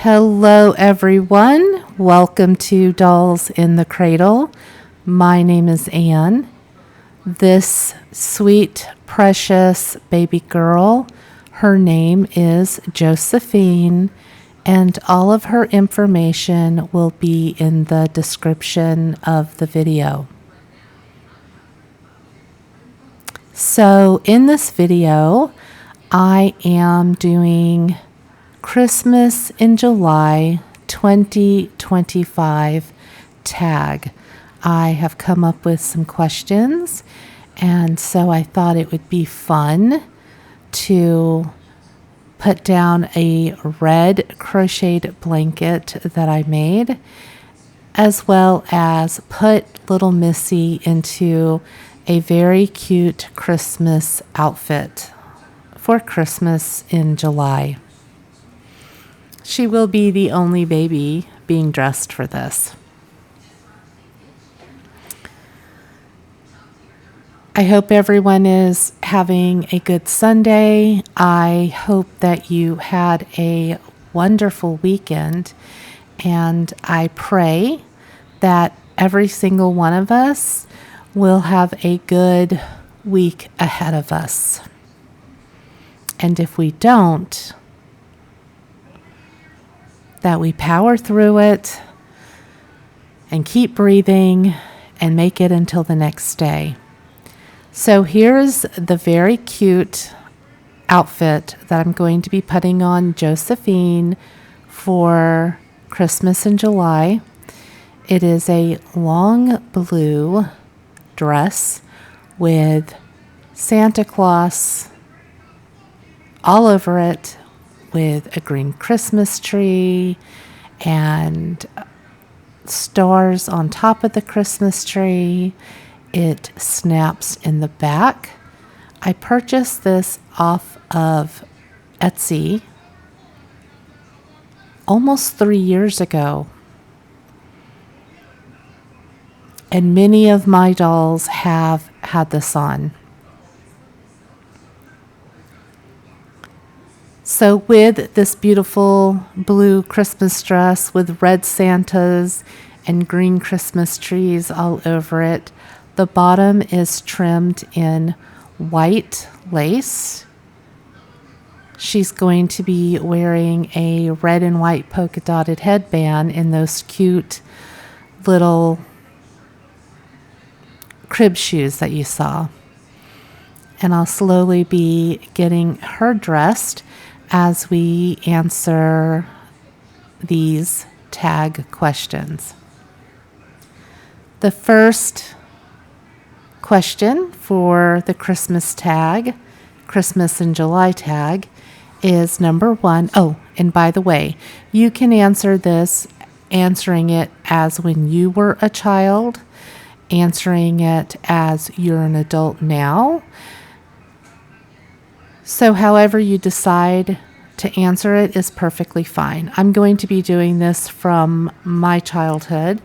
Hello, everyone. Welcome to Dolls in the Cradle. My name is Anne. This sweet, precious baby girl, her name is Josephine, and all of her information will be in the description of the video. So in this video, I am doing Christmas in July 2025 tag. I have come up with some questions, and so I thought it would be fun to put down a red crocheted blanket that I made, as well as put little Missy into a very cute Christmas outfit for Christmas in July. She will be the only baby being dressed for this. I hope everyone is having a good Sunday. I hope that you had a wonderful weekend, and I pray that every single one of us will have a good week ahead of us. And if we don't, that we power through it and keep breathing and make it until the next day. So here's the very cute outfit that I'm going to be putting on Josephine for Christmas in July. It is a long blue dress with Santa Claus all over it, with a green Christmas tree and stars on top of the Christmas tree. It snaps in the back. I purchased this off of Etsy almost 3 years ago. And many of my dolls have had this on. So with this beautiful blue Christmas dress with red Santas and green Christmas trees all over it, the bottom is trimmed in white lace. She's going to be wearing a red and white polka dotted headband in those cute little crib shoes that you saw. And I'll slowly be getting her dressed as we answer these tag questions. The first question for the Christmas tag, Christmas in July tag, is number 1. Oh, and by the way, you can answer this answering it as when you were a child, answering it as you're an adult now. So however you decide to answer it is perfectly fine. I'm going to be doing this from my childhood.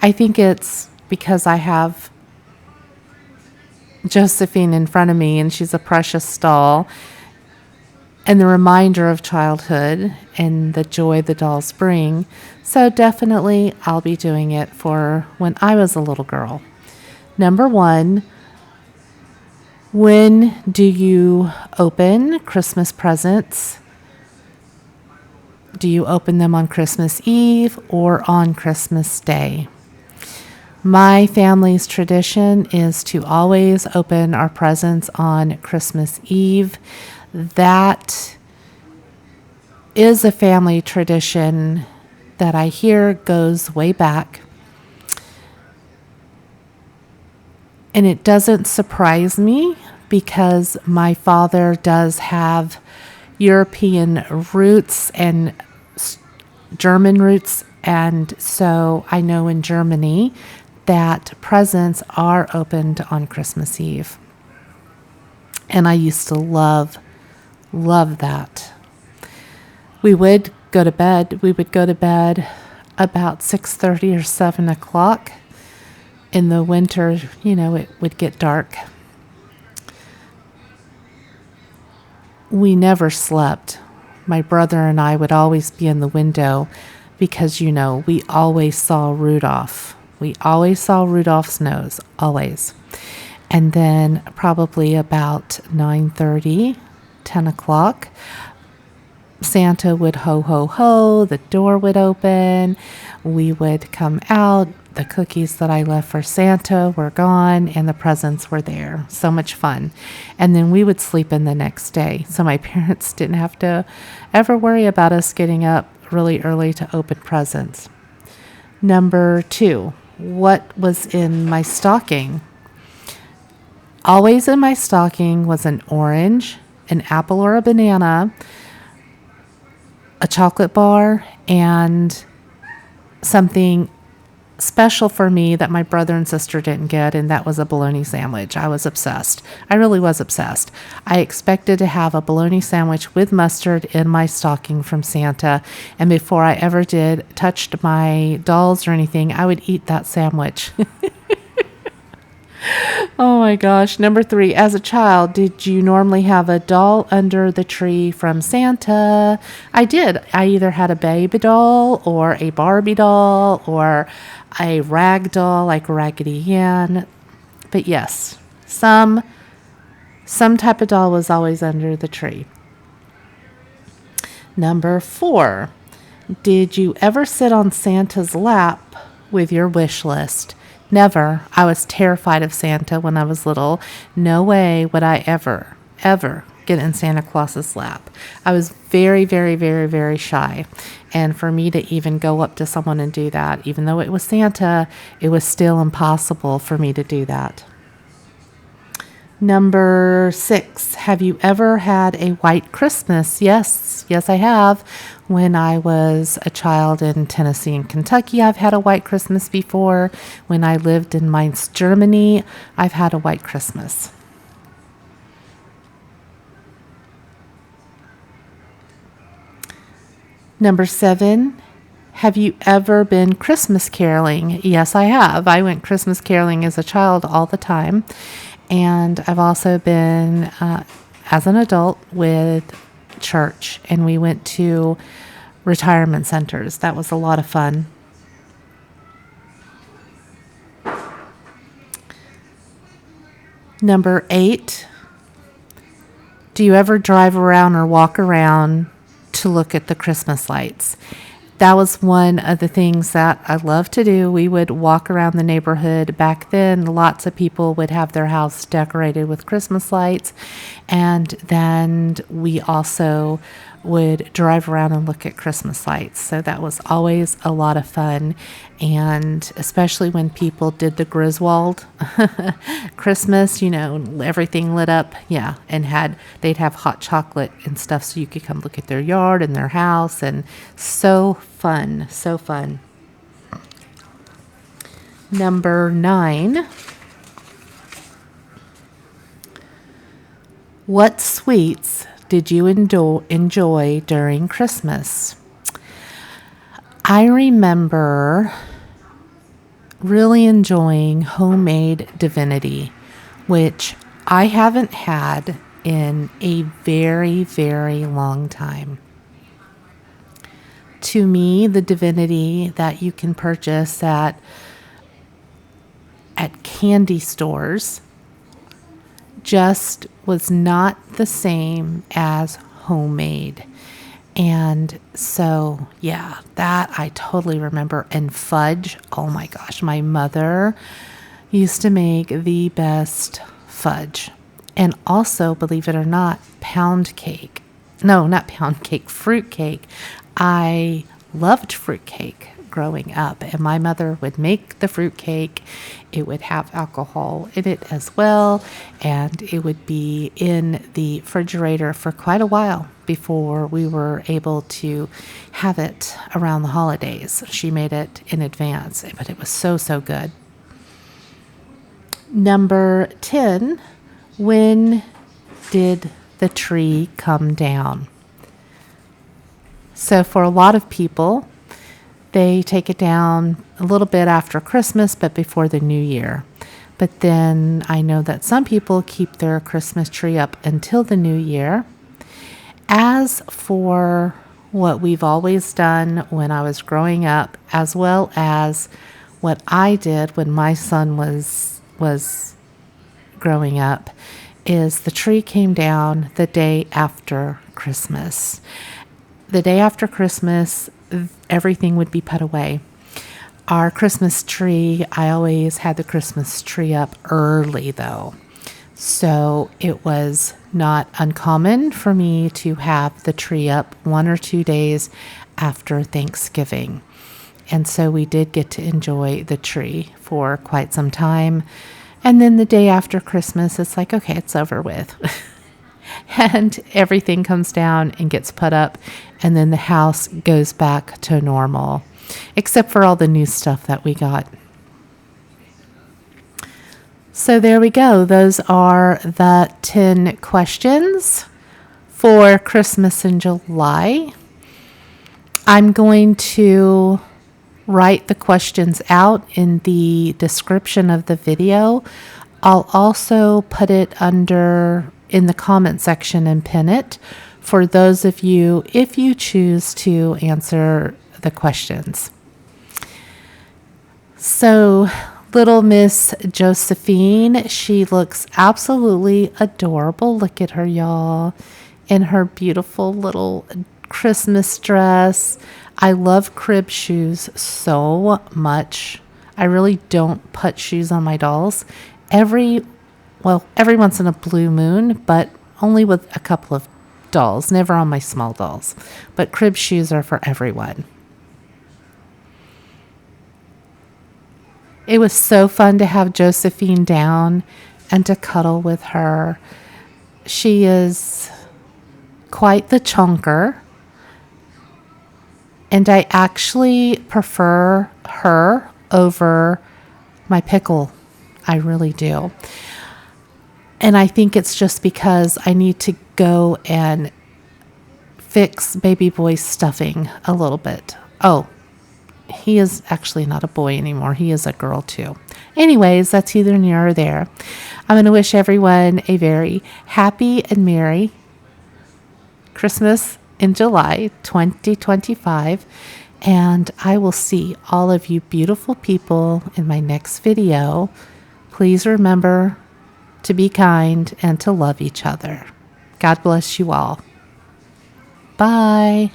I think it's because I have Josephine in front of me and she's a precious doll, and the reminder of childhood and the joy the dolls bring. So definitely I'll be doing it for when I was a little girl. Number 1, when do you open Christmas presents? Do you open them on Christmas Eve or on Christmas Day? My family's tradition is to always open our presents on Christmas Eve. That is a family tradition that I hear goes way back. And it doesn't surprise me because my father does have European roots and German roots. And so I know in Germany that presents are opened on Christmas Eve. And I used to love that. We would go to bed. We would go to bed about 6:30 or 7 o'clock. In the winter, it would get dark. We never slept. my brother and I would always be in the window because, we always saw Rudolph. We always saw Rudolph's nose, always. And then probably about 9:30, 10 o'clock, Santa would ho, ho, ho, the door would open, we would come out, the cookies that I left for Santa were gone, and the presents were there. So much fun. And then we would sleep in the next day, so my parents didn't have to ever worry about us getting up really early to open presents. Number 2, what was in my stocking? Always in my stocking was an orange, an apple or a banana, a chocolate bar, and something special for me that my brother and sister didn't get, and that was a bologna sandwich. I was obsessed. I really was obsessed. I expected to have a bologna sandwich with mustard in my stocking from Santa, and before I ever touched my dolls or anything, I would eat that sandwich. Oh my gosh. Number 3, as a child, did you normally have a doll under the tree from Santa? I did. I either had a baby doll or a Barbie doll or a rag doll like Raggedy Ann. But yes, some type of doll was always under the tree. Number 4, did you ever sit on Santa's lap with your wish list? Never. I was terrified of Santa when I was little. No way would I ever get in Santa Claus's lap. I was very, very, very, very shy. And for me to even go up to someone and do that, even though it was Santa, it was still impossible for me to do that. Number 6, have you ever had a white Christmas? Yes, I have. When I was a child in Tennessee and Kentucky, I've had a white Christmas before. When I lived in Mainz, Germany, I've had a white Christmas. Number 7, have you ever been Christmas caroling? Yes, I have. I went Christmas caroling as a child all the time. And I've also been, as an adult, with church. And we went to retirement centers. That was a lot of fun. Number 8, do you ever drive around or walk around to look at the Christmas lights? That was one of the things that I love to do. We would walk around the neighborhood. Back then, lots of people would have their house decorated with Christmas lights. And then we also would drive around and look at Christmas lights. So that was always a lot of fun. And especially when people did the Griswold Christmas, everything lit up. Yeah. And they'd have hot chocolate and stuff so you could come look at their yard and their house. And so fun. So fun. Number 9. What sweets did you enjoy during Christmas? I remember really enjoying homemade divinity, which I haven't had in a very, very long time. To me, the divinity that you can purchase at candy stores just was not the same as homemade. And so, yeah, that I totally remember. And fudge, oh my gosh, my mother used to make the best fudge. And also, believe it or not, pound cake. No, not pound cake, fruit cake. I loved fruit cake growing up, and my mother would make the fruit cake. It would have alcohol in it as well, and it would be in the refrigerator for quite a while before we were able to have it around the holidays. She made it in advance, but it was so, so good. Number 10, when did the tree come down? So for a lot of people, they take it down a little bit after Christmas, but before the New Year. But then I know that some people keep their Christmas tree up until the New Year. As for what we've always done when I was growing up, as well as what I did when my son was growing up, is the tree came down the day after Christmas. The day after Christmas, everything would be put away. Our Christmas tree, I always had the Christmas tree up early though. So it was not uncommon for me to have the tree up 1 or 2 days after Thanksgiving. And so we did get to enjoy the tree for quite some time. And then the day after Christmas, it's like, okay, it's over with. And everything comes down and gets put up. And then the house goes back to normal, except for all the new stuff that we got. So there we go. Those are the 10 questions for Christmas in July. I'm going to write the questions out in the description of the video. I'll also put it in the comment section and pin it for those of you, if you choose to answer the questions. So, little Miss Josephine, she looks absolutely adorable. Look at her, y'all, in her beautiful little Christmas dress. I love crib shoes so much. I really don't put shoes on my dolls. Every once in a blue moon, but only with a couple of dolls, never on my small dolls. But crib shoes are for everyone. It was so fun to have Josephine down and to cuddle with her. She is quite the chunker, and I actually prefer her over my pickle. I really do. And I think it's just because I need to go and fix baby boy's stuffing a little bit. Oh, he is actually not a boy anymore. He is a girl too. Anyways, that's either near or there. I'm going to wish everyone a very happy and merry Christmas in July 2025. And I will see all of you beautiful people in my next video. Please remember to be kind and to love each other. God bless you all. Bye.